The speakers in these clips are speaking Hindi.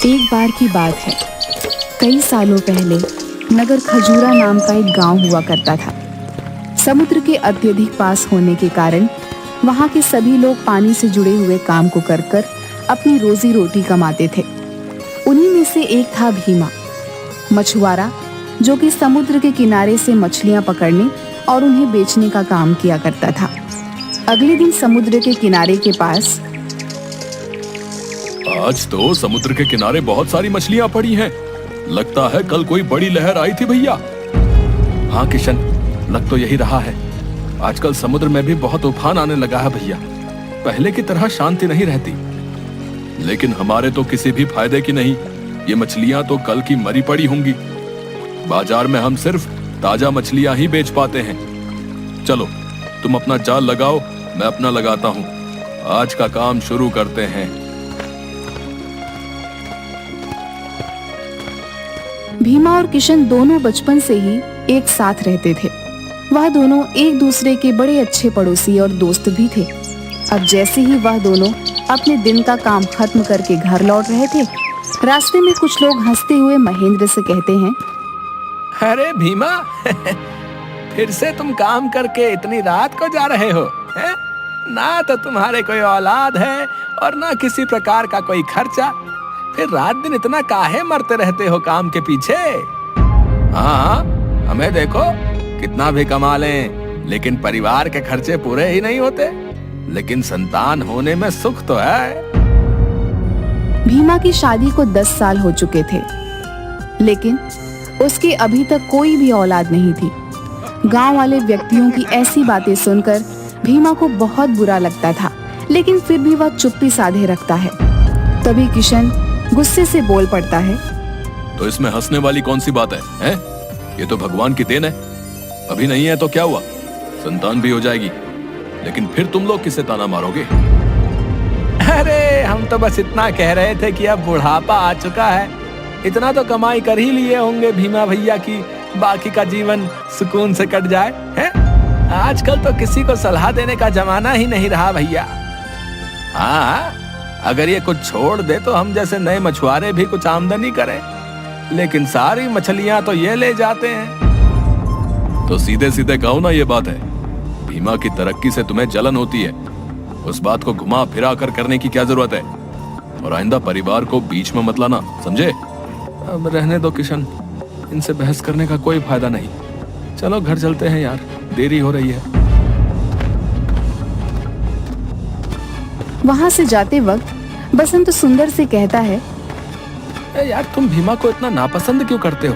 एक बार की बात है, कई सालों पहले नगर खजूरा नाम का एक गांव हुआ करता था। समुद्र के अत्यधिक पास होने के कारण वहां के सभी लोग पानी से जुड़े हुए काम को कर कर अपनी रोजी रोटी कमाते थे। उन्हीं में से एक था भीमा, मछुआरा, जो कि समुद्र के किनारे से मछलियां पकड़ने और उन्हें बेचने का काम किया करता था। अगले दिन समुद्र के किनारे के पास आज तो समुद्र के किनारे बहुत सारी मछलियां पड़ी हैं। लगता है कल कोई बड़ी लहर आई थी भैया। हाँ किशन, लग तो यही रहा है। आजकल समुद्र में भी बहुत उफान आने लगा है भैया। पहले की तरह शांति नहीं रहती। लेकिन हमारे तो किसी भी फायदे की नहीं। ये मछलियां तो कल की मरी पड़ी होंगी। बाजार में हम सिर्फ ताजा मछलियां ही बेच पाते हैं। चलो तुम अपना जाल लगाओ, मैं अपना लगाता हूँ। आज का काम शुरू करते हैं। भीमा और किशन दोनों बचपन से ही एक साथ रहते थे। वह दोनों एक दूसरे के बड़े अच्छे पड़ोसी और दोस्त भी थे। अब जैसे ही वह दोनों अपने दिन का काम खत्म करके घर लौट रहे थे, रास्ते में कुछ लोग हंसते हुए महेंद्र से कहते हैं, अरे भीमा फिर से तुम काम करके इतनी रात को जा रहे हो हैं? ना तो तुम्हारे कोई औलाद है और ना किसी प्रकार का कोई खर्चा। फिर रात दिन इतना काहे मरते रहते हो काम के पीछे? हाँ, हमें देखो कितना भी कमा लें, लेकिन परिवार के खर्चे पूरे ही नहीं होते। लेकिन संतान होने में सुख तो है। भीमा की शादी को 10 साल हो चुके थे, लेकिन उसकी अभी तक कोई भी औलाद नहीं थी। गांव वाले व्यक्तियों की ऐसी बातें सुनकर भीमा को बहुत बुरा लगता था, लेकिन फिर भी वह चुप्पी साधे रखता है। तभी किशन गुस्से से बोल पड़ता है, तो इसमें हंसने वाली कौन सी बात है, हैं? ये तो भगवान की देन है। अभी नहीं है तो क्या हुआ, संतान भी हो जाएगी। लेकिन फिर तुम लोग किसे ताना मारोगे? अरे हम तो बस इतना कह रहे थे कि अब बुढ़ापा आ चुका है। इतना तो कमाई कर ही लिए होंगे भीमा भैया की बाकी का जीवन सुकून से कट जाए, हैं? आजकल तो किसी को सलाह देने का जमाना ही नहीं रहा भैया। हाँ, अगर ये कुछ छोड़ दे तो हम जैसे नए मछुआरे भी कुछ आमदनी करें, लेकिन सारी मछलियां तो ये ले जाते हैं। तो सीधे सीधे कहो ना, ये बात है। भीमा की तरक्की से तुम्हें जलन होती है। उस बात को घुमा फिरा कर करने की क्या जरूरत है? और आइंदा परिवार को बीच में मत लाना, समझे? अब रहने दो किशन, इनसे बहस करने का कोई फायदा नहीं। चलो घर चलते हैं यार, देरी हो रही है। वहां से जाते वक्त बसंत सुंदर से कहता है, यार तुम भीमा को इतना नापसंद क्यों करते हो?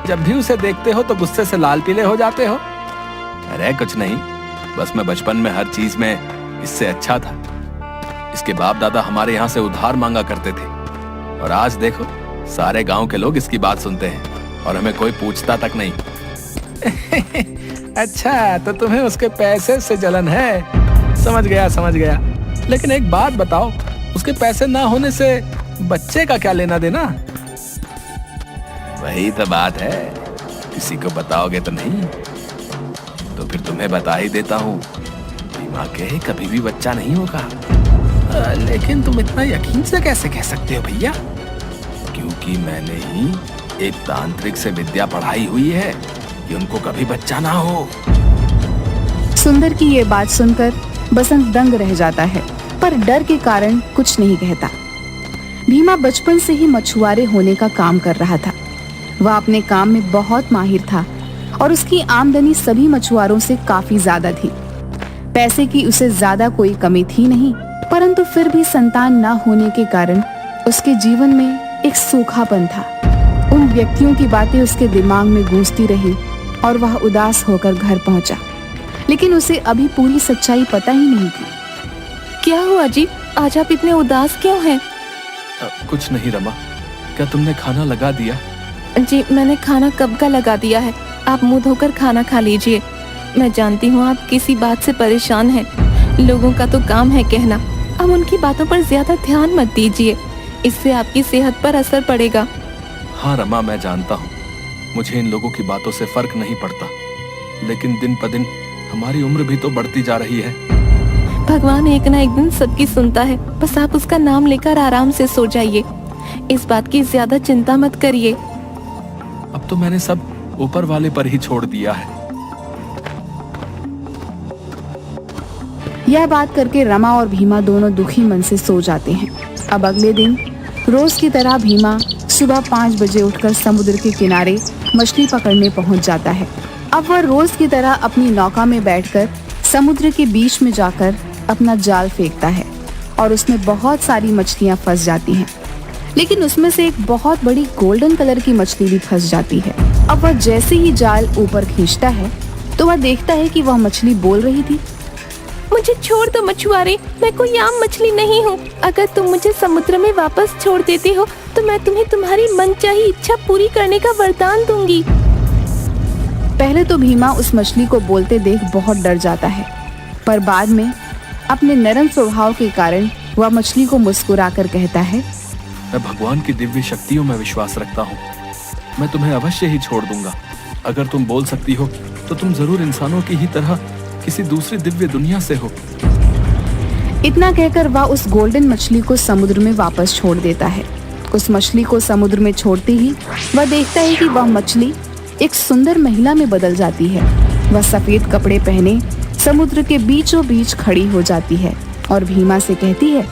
जब भी उसे देखते हो तो गुस्से से लाल पीले हो जाते हो। अरे कुछ नहीं, बस मैं बचपन में हर चीज में इससे अच्छा था। इसके बाप दादा हमारे यहाँ से उधार मांगा करते थे, और आज देखो सारे गांव के लोग इसकी बात सुनते हैं और हमें कोई पूछता तक नहीं। अच्छा, तो तुम्हें उसके पैसे से जलन है। समझ गया समझ गया। लेकिन एक बात बताओ, उसके पैसे ना होने से बच्चे का क्या लेना देना? वही तो बात है, किसी को बताओगे तो नहीं। तो फिर तुम्हें बता ही देता हूँ, भीमा के कभी भी बच्चा नहीं होगा। लेकिन तुम इतना यकीन से कैसे कह सकते हो भैया? क्योंकि मैंने ही एक तांत्रिक से विद्या पढ़ाई हुई है कि उनको कभी बच्चा ना हो। सुंदर की ये बात सुनकर बसंत दंग रह जाता है, पर डर के कारण कुछ नहीं कहता। भीमा बचपन से ही मछुआरे होने का काम कर रहा था। वह अपने काम में बहुत माहिर था और उसकी आमदनी सभी मछुआरों से काफी ज्यादा थी। पैसे की उसे ज्यादा कोई कमी थी नहीं, परंतु फिर भी संतान न होने के कारण उसके जीवन में एक सूखापन था। उन व्यक्तियों की बातें उसके दिमाग में गूंजती रही और वह उदास होकर घर पहुंचा, लेकिन उसे अभी पूरी सच्चाई पता ही नहीं थी। क्या हुआ जी, आज आप इतने उदास क्यों हैं? कुछ नहीं रमा, क्या तुमने खाना लगा दिया? जी मैंने खाना कब का लगा दिया है। आप मुंह धोकर खाना खा लीजिए। मैं जानती हूँ आप किसी बात से परेशान हैं। लोगों का तो काम है कहना। अब उनकी बातों पर ज्यादा ध्यान मत दीजिए, इससे आपकी सेहत पर असर पड़ेगा। हाँ रमा, मैं जानता हूँ मुझे इन लोगों की बातों से फर्क नहीं पड़ता, लेकिन दिन प दिन हमारी उम्र भी तो बढ़ती जा रही है। भगवान एक ना एक दिन सबकी सुनता है, बस आप उसका नाम लेकर आराम से सो जाइए। इस बात की ज्यादा चिंता मत करिए। अब तो मैंने सब ऊपर वाले पर ही छोड़ दिया है। यह बात करके रमा और भीमा दोनों दुखी मन से सो जाते हैं। अब अगले दिन रोज की तरह भीमा सुबह 5 बजे उठकर समुद्र के किनारे मछली पकड़ने पहुंच जाता है। अब वह रोज की तरह अपनी नौका में बैठकर समुद्र के बीच में जाकर अपना जाल फेंकता है और उसमें बहुत सारी मछलियां फंस जाती हैं। लेकिन उसमें से एक बहुत बड़ी गोल्डन कलर की मछली भी फंस जाती है। अब वह जैसे ही जाल ऊपर खींचता है तो वह देखता है कि वह मछली बोल रही थी, मुझे छोड़ दो मछुआरे, मैं कोई आम मछली नहीं हूँ। अगर तुम मुझे समुद्र में वापस छोड़ देते हो तो मैं तुम्हें तुम्हारी मनचाही इच्छा पूरी करने का वरदान दूंगी। पहले तो भीमा उस मछली को बोलते देख बहुत डर जाता है, पर बाद में अपने नरम स्वभाव के कारण वह मछली को मुस्कुराकर कहता है, मैं भगवान की दिव्य शक्तियों में विश्वास रखता हूँ। मैं तुम्हें अवश्य ही छोड़ दूंगा। अगर तुम बोल सकती हो तो तुम जरूर इंसानों की ही तरह किसी दूसरी दिव्य दुनिया से हो। इतना कहकर वह उस गोल्डन मछली को समुद्र में वापस छोड़ देता है। उस मछली को समुद्र में छोड़ते ही वह देखता है कि वह मछली एक सुंदर महिला में बदल जाती है। वह सफेद कपड़े पहने समुद्र के बीचों बीच खड़ी हो जाती है और भीमा से कहती है,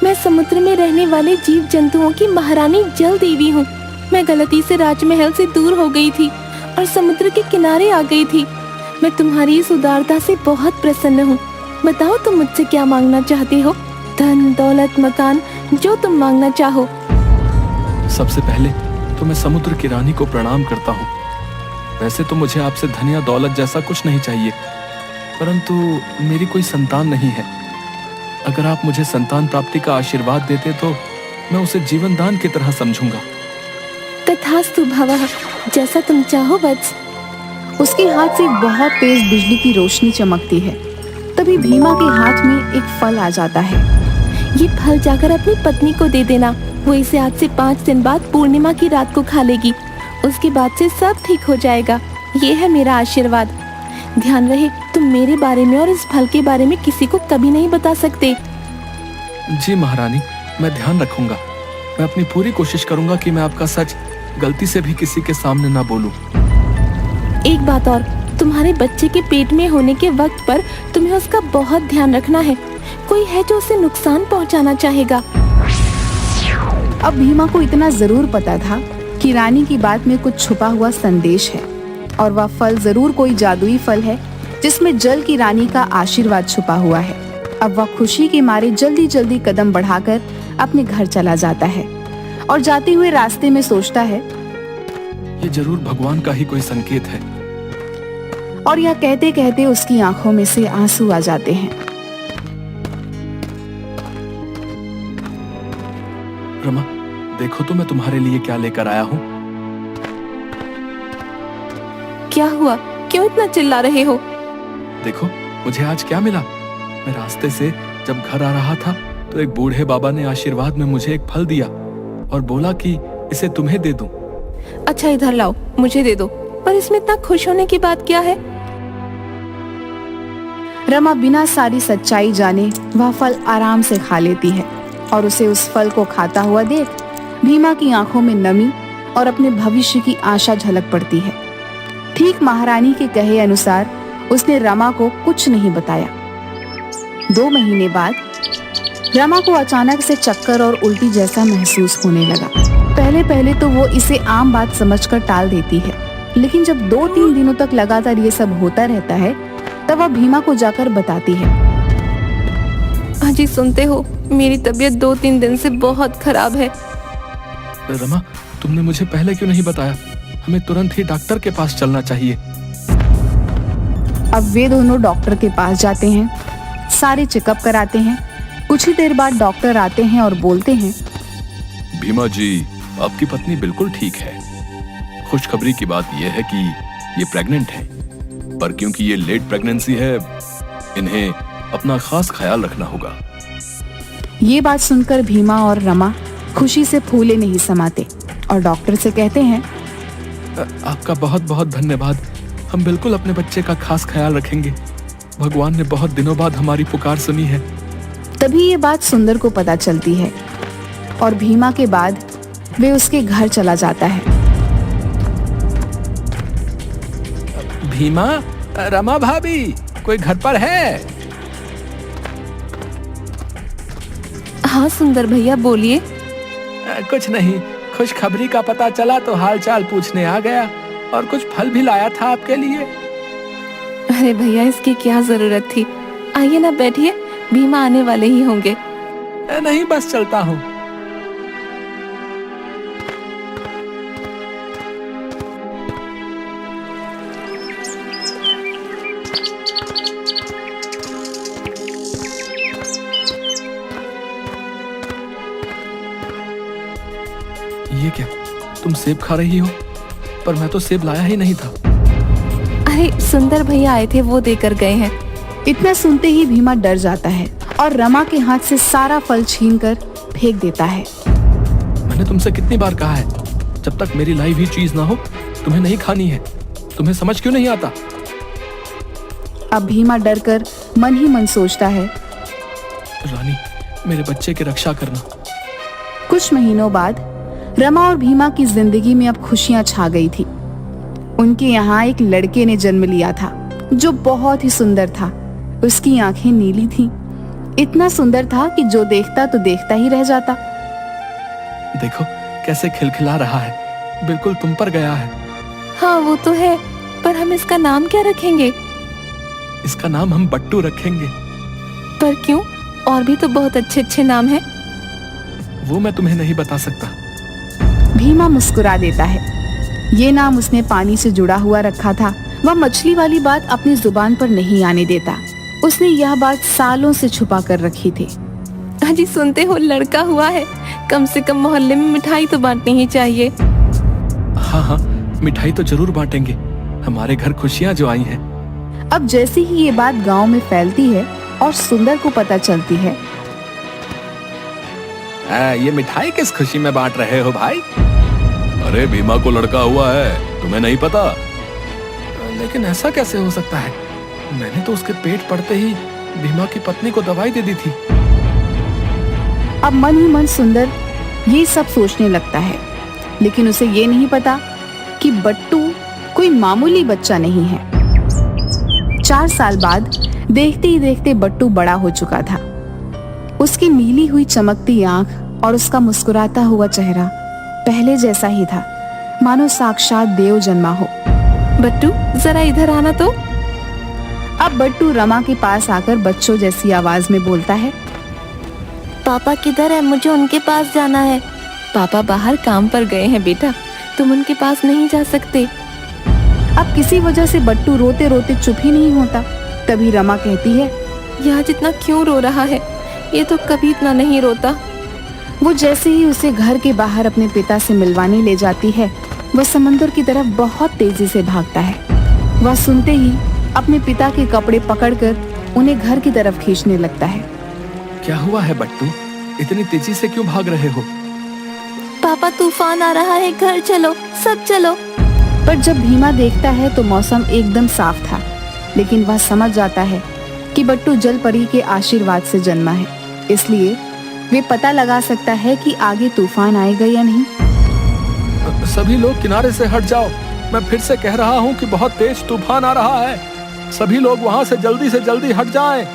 मैं समुद्र में रहने वाले जीव जंतुओं की महारानी जल देवी हूँ। मैं गलती से राजमहल से दूर हो गई थी और समुद्र के किनारे आ गई थी। मैं तुम्हारी इस उदारता से बहुत प्रसन्न हूँ। बताओ तुम मुझसे क्या मांगना चाहते हो? धन, दौलत, मकान, जो तुम मांगना चाहो। सबसे पहले तो मैं समुद्र की रानी को प्रणाम करता हूँ। वैसे तो मुझे आपसे धन या दौलत जैसा कुछ नहीं चाहिए, परंतु मेरी कोई संतान नहीं है। अगर आप मुझे संतान प्राप्ति का आशीर्वाद देते तो मैं उसे जीवन दान की तरह समझूंगा। तथास्तु भवः, जैसा तुम चाहो वत्स। उसके हाथ से बहुत तेज बिजली की रोशनी चमकती है। तभी भीमा के हाथ में एक फल आ जाता है। ये फल जाकर अपनी पत्नी को दे देना। वो इसे आज से 5 दिन बाद पूर्णिमा की रात को खा लेगी। उसके बाद से सब ठीक हो जाएगा। ये है मेरा आशीर्वाद। ध्यान रहे तुम मेरे बारे में और इस फल के बारे में किसी को कभी नहीं बता सकते। जी महारानी, मैं ध्यान रखूंगा। मैं अपनी पूरी कोशिश करूंगा कि मैं आपका सच गलती से भी किसी के सामने ना बोलूं। एक बात और, तुम्हारे बच्चे के पेट में होने के वक्त पर तुम्हें उसका बहुत ध्यान रखना है। कोई है जो उसे नुकसान पहुंचाना चाहेगा। अब भीमा को इतना जरूर पता था कि रानी की बात में कुछ छुपा हुआ संदेश है और वह फल जरूर कोई जादुई फल है जिसमें जल की रानी का आशीर्वाद छुपा हुआ है। अब वह खुशी के मारे जल्दी जल्दी कदम बढ़ाकर अपने घर चला जाता है और जाते हुए रास्ते में सोचता है, ये जरूर भगवान का ही कोई संकेत है। और यह कहते कहते उसकी आंखों में से आंसू आ जाते हैं। रमा, देखो तो मैं तुम्हारे लिए क्या लेकर आया हूँ। क्या हुआ? क्यों इतना चिल्ला रहे हो? देखो मुझे आज क्या मिला। मैं रास्ते से जब घर आ रहा था तो एक बूढ़े बाबा ने आशीर्वाद में मुझे एक फल दिया और बोला कि इसे तुम्हें दे दूं। अच्छा इधर लाओ, मुझे दे दो। पर इसमें इतना खुश होने की बात क्या है? रमा बिना सारी सच्चाई जाने वह फल आराम से खा लेती है और उसे उस फल को खाता हुआ देख भीमा की आंखों में नमी और अपने भविष्य की आशा झलक पड़ती है। ठीक महारानी के कहे अनुसार उसने रमा को कुछ नहीं बताया। 2 महीने बाद रमा को अचानक से चक्कर और उल्टी जैसा महसूस होने लगा। पहले पहले तो वो इसे आम बात समझकर टाल देती है, लेकिन जब 2-3 दिनों तक लगातार ये सब होता रहता है तब वह भीमा को जाकर बताती है। अजी सुनते हो, मेरी तबीयत 2-3 दिन से बहुत खराब है। रमा, तुमने मुझे पहले क्यों नहीं बताया? हमें तुरंत ही डॉक्टर के पास चलना चाहिए। अब वे दोनों डॉक्टर के पास जाते हैं, सारे चेकअप कराते हैं। कुछ ही देर बाद डॉक्टर आते हैं और बोलते हैं, भीमा जी, आपकी पत्नी बिल्कुल ठीक है। खुशखबरी की बात यह है कि ये प्रेग्नेंट है, पर क्योंकि ये लेट प्रेगनेंसी है, इन्हें अपना खास ख्याल रखना होगा। ये बात सुनकर भीमा और रमा खुशी से फूले नहीं समाते और डॉक्टर से कहते हैं, आपका बहुत बहुत धन्यवाद। हम बिल्कुल अपने बच्चे का खास ख्याल रखेंगे। भगवान ने बहुत दिनों बाद हमारी पुकार सुनी है। तभी ये बात सुंदर को पता चलती है। और भीमा के बाद वे उसके घर चला जाता है। भीमा, रमा भाभी, कोई घर पर है? हाँ सुंदर भैया, बोलिए। कुछ नहीं, खुशखबरी का पता चला तो हालचाल पूछने आ गया, और कुछ फल भी लाया था आपके लिए। अरे भैया, इसकी क्या जरूरत थी? आइए ना, बैठिए, भीमा आने वाले ही होंगे। नहीं, बस चलता हूँ। ये क्या, तुम सेब खा रही हो? पर मैं तो सेब लाया ही नहीं था। अरे सुंदर भैया आए थे, वो देकर गए हैं। इतना सुनते ही भीमा डर जाता है और रमा के हाथ से सारा फल छीनकर फेंक देता है। मैंने तुमसे कितनी बार कहा है, जब तक मेरी लाई हुई चीज ना हो तुम्हें नहीं खानी है। तुम्हें समझ क्यों नहीं आता? अब भीमा डर कर मन ही मन सोचता है, रानी, मेरे बच्चे की रक्षा करना। कुछ महीनों बाद रमा और भीमा की जिंदगी में अब खुशियां छा गई थी। उनके यहाँ एक लड़के ने जन्म लिया था जो बहुत ही सुंदर था। उसकी आंखें नीली थीं। इतना सुंदर था कि जो देखता तो देखता ही रह जाता। देखो कैसे खिलखिला रहा है, बिल्कुल तुम पर गया है। हाँ वो तो है, पर हम इसका नाम क्या रखेंगे? इसका नाम हम बट्टू रखेंगे। पर क्यों? और भी तो बहुत अच्छे अच्छे नाम हैं। वो मैं तुम्हें नहीं बता सकता। भीमा मुस्कुरा देता है। ये नाम उसने पानी से जुड़ा हुआ रखा था। वह मछली वाली बात अपनी जुबान पर नहीं आने देता। उसने यह बात सालों से छुपा कर रखी थी। अजी सुनते हो, लड़का हुआ है। कम से कम मोहल्ले में मिठाई तो बांटनी ही चाहिए। हाँ हाँ, मिठाई तो जरूर बांटेंगे। हमारे घर खुशियाँ जो आई हैं। अब जैसे ही ये बात गांव में फैलती है और सुंदर को पता चलती है। ये मिठाई किस खुशी में बांट रहे हो भाई? अरे भीमा को लड़का हुआ है, तुम्हें नहीं पता? लेकिन ऐसा कैसे हो सकता है? मैंने तो उसके पेट पड़ते ही भीमा की पत्नी को दवाई दे दी थी। अब मन ही मन सुंदर ये सब सोचने लगता है, लेकिन उसे ये नहीं पता कि बट्टू कोई मामूली बच्चा नहीं है। 4 साल बाद देखते ही देखते बट्टू बड़ा हो चुका था। उसकी नीली हुई चमकती आंख और उसका मुस्कुराता हुआ चेहरा पहले जैसा ही था, मानो साक्षात देव जन्मा हो। बट्टू, जरा इधर आना तो। अब बट्टू रमा के पास आकर बच्चों जैसी आवाज में बोलता है, पापा किधर है? मुझे उनके पास जाना है। पापा बाहर काम पर गए हैं बेटा, तुम उनके पास नहीं जा सकते। अब किसी वजह से बट्टू रोते रोते चुप ही नहीं होता। तभी रमा कहती है, यह आज इतना क्यों रो रहा है? ये तो कभी इतना नहीं रोता। वो जैसे ही उसे घर के बाहर अपने पिता से मिलवाने ले जाती है, वह समंदर की तरफ बहुत तेजी से भागता है। वह सुनते ही अपने पिता के कपड़े पकड़कर उन्हें घर की तरफ खींचने लगता है। क्या हुआ है बट्टू, इतनी तेजी से क्यों भाग रहे हो? पापा तूफान आ रहा है, घर चलो, सब चलो। पर जब भीमा देखता है तो मौसम एकदम साफ था, लेकिन वह समझ जाता है कि बट्टू जल परी के आशीर्वाद से जन्मा है, इसलिए वे पता लगा सकता है कि आगे तूफान आएगा या नहीं। सभी लोग किनारे से हट जाओ। मैं फिर से कह रहा हूँ कि बहुत तेज तूफान आ रहा है। सभी लोग वहाँ से जल्दी हट जाएं।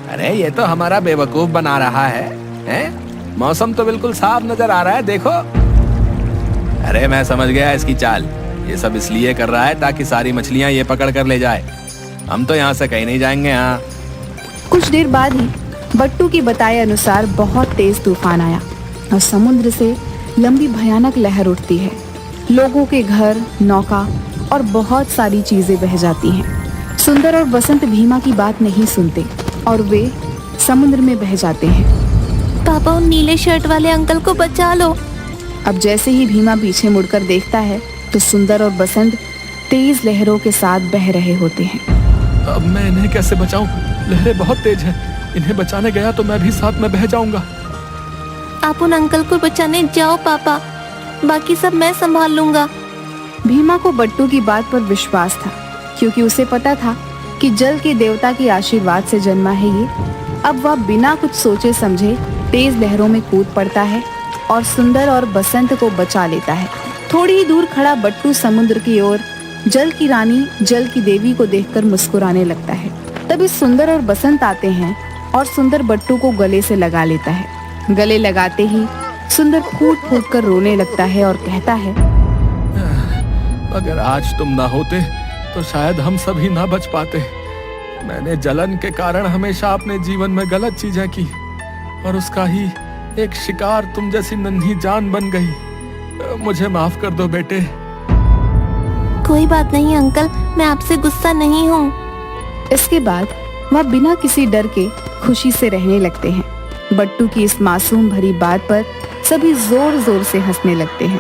अरे ये तो हमारा बेवकूफ बना रहा है, हैं? मौसम तो बिल्कुल साफ नजर आ रहा है, देखो। अरे मैं समझ गया इसकी चाल। ये सब इसलिए कर रहा है ताकि सारी मछलियाँ ये पकड़ कर ले जाए। हम तो यहाँ से कहीं नहीं जाएंगे। हाँ, कुछ देर बाद ही बट्टू के बताए अनुसार बहुत तेज तूफान आया और समुद्र से लंबी भयानक लहर उठती है। लोगों के घर, नौका और बहुत सारी चीजें बह जाती हैं। सुंदर और बसंत भीमा की बात नहीं सुनते और वे समुद्र में बह जाते हैं। पापा, उन नीले शर्ट वाले अंकल को बचा लो। अब जैसे ही भीमा पीछे मुड़कर देखता है तो सुंदर और बसंत तेज लहरों के साथ बह रहे होते हैं। अब मैं इन्हें कैसे बचाऊं? लहरें बहुत तेज हैं। इन्हें बचाने गया तो मैं भी साथ में बह जाऊंगा। आप उन अंकल को बचाने जाओ पापा, बाकी सब मैं संभाल लूंगा। भीमा को बट्टू की बात पर विश्वास था, क्योंकि उसे पता था कि जल के देवता के आशीर्वाद से जन्मा है ये। अब वह बिना कुछ सोचे समझे तेज लहरों में कूद पड़ता है और सुंदर और बसंत को बचा लेता है। थोड़ी ही दूर खड़ा बट्टू समुद्र की ओर जल की रानी, जल की देवी को देखकर मुस्कुराने लगता है। तभी सुंदर और बसंत आते हैं और सुंदर बट्टू को गले से लगा लेता है। गले लगाते ही सुंदर फूट फूट कर रोने लगता है और कहता है, अगर आज तुम ना होते तो शायद हम सभी ना बच पाते। मैंने जलन के कारण हमेशा अपने जीवन में गलत चीजें की और उसका ही एक शिकार तुम जैसी नन्ही जान बन गई। मुझे माफ कर दो बेटे। कोई बात नहीं अंकल, मैं आपसे गुस्सा नहीं हूँ। इसके बाद वह बिना किसी डर के खुशी से रहने लगते हैं। बट्टू की इस मासूम भरी बात पर सभी जोर जोर से हंसने लगते हैं।